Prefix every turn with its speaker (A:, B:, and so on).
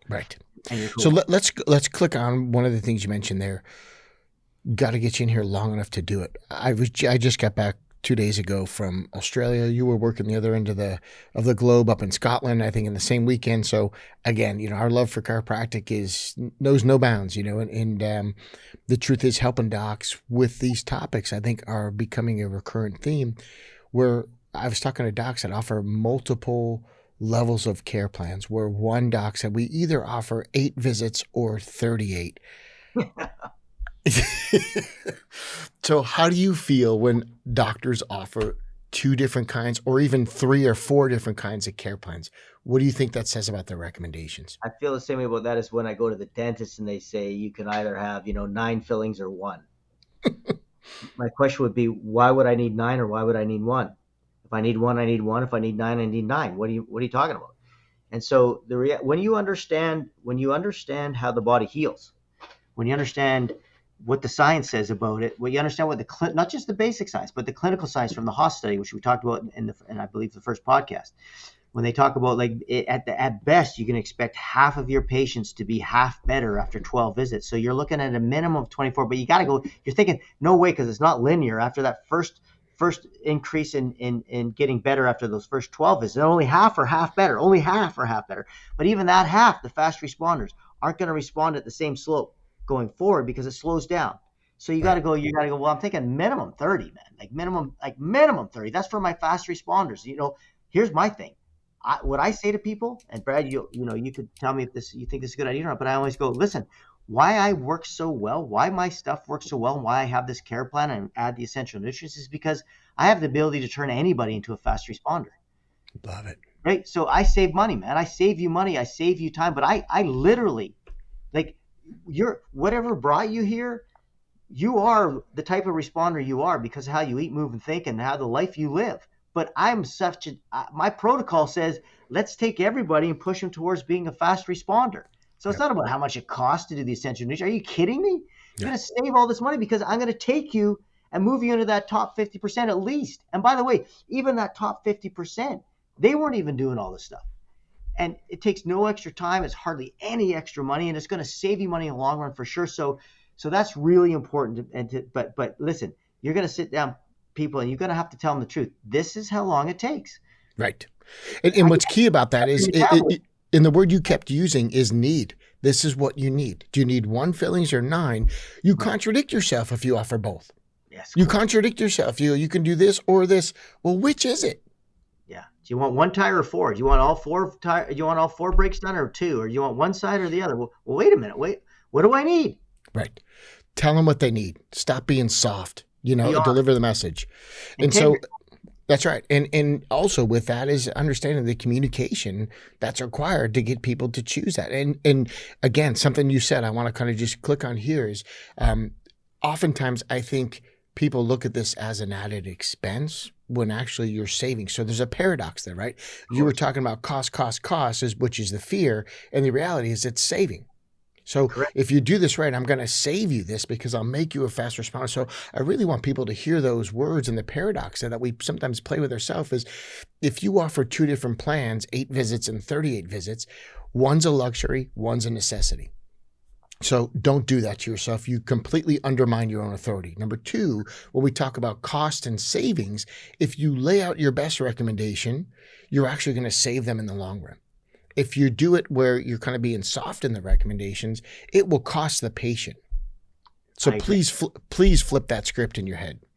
A: Right.
B: and you're
A: So
B: cool.
A: let's click on one of the things you mentioned there. Got to get you in here long enough to do it. I just got back 2 days ago from Australia. You were working the other end of the globe up in Scotland, I think, in the same weekend. So again, our love for chiropractic knows no bounds. And the truth is, helping docs with these topics, I think, are becoming a recurrent theme. Where I was talking to docs that offer multiple levels of care plans. Where one doc said we either offer 8 visits or 38. So how do you feel when doctors offer 2 different kinds or even 3 or 4 different kinds of care plans? What do you think that says about their recommendations?
B: I feel the same way about that as when I go to the dentist and they say you can either have 9 fillings or one. My question would be, why would I need 9 or why would I need one? If I need one, I need one. If I need 9, I need 9. What are you talking about? And so when you understand how the body heals, when you understand what the science says about it, when you understand what not just the basic science, but the clinical science from the Haas study, which we talked about in I believe the first podcast, when they talk about at best you can expect half of your patients to be half better after 12 visits. So you're looking at a minimum of 24, but you got to go. You're thinking no way, because it's not linear. After that first increase in getting better after those first 12 visits, only half are half better. Only half are half better. But even that half, the fast responders, aren't going to respond at the same slope going forward because it slows down. So you got to go. Well, I'm thinking minimum 30, man. Like minimum 30. That's for my fast responders. Here's my thing. What I say to people, and Brad, you could tell me if you think this is a good idea or not, but I always go, listen, why I work so well, why my stuff works so well, and why I have this care plan and add the essential nutrients is because I have the ability to turn anybody into a fast responder.
A: Love it.
B: Right? So I save money, man. I save you money. I save you time. But I literally, like, whatever brought you here, you are the type of responder you are because of how you eat, move, and think, and how the life you live. But my protocol says, let's take everybody and push them towards being a fast responder. So it's not about how much it costs to do the essential nutrition. Are you kidding me? You're going to save all this money because I'm going to take you and move you into that top 50% at least. And by the way, even that top 50%, they weren't even doing all this stuff. And it takes no extra time. It's hardly any extra money, and it's going to save you money in the long run for sure. So that's really important. But listen, you're going to sit down, people, and you're going to have to tell them the truth. This is how long it takes.
A: Right. And what's key about that is, and the word you kept using is need. This is what you need. Do you need 1 fillings or 9? You contradict yourself if you offer both.
B: Yes.
A: You contradict yourself. You can do this or this. Well, which is it?
B: Yeah. Do you want 1 tire or 4? Do you want all 4 tire? Do you want all 4 brakes done or 2? Or do you want one side or the other? Well, wait a minute. Wait. What do I need?
A: Right. Tell them what they need. Stop being soft. Deliver the message. And so that's right. And also with that is understanding the communication that's required to get people to choose that. And again, something you said, I want to kind of just click on here is oftentimes I think people look at this as an added expense when actually you're saving. So there's a paradox there, right? You were talking about cost, which is the fear. And the reality is it's saving. So if you do this right, I'm going to save you this because I'll make you a fast responder. So I really want people to hear those words, and the paradox that we sometimes play with ourselves is if you offer 2 different plans, 8 visits and 38 visits, one's a luxury, one's a necessity. So don't do that to yourself. You completely undermine your own authority. Number 2, when we talk about cost and savings, if you lay out your best recommendation, you're actually going to save them in the long run. If you do it where you're kind of being soft in the recommendations, it will cost the patient. So please flip that script in your head.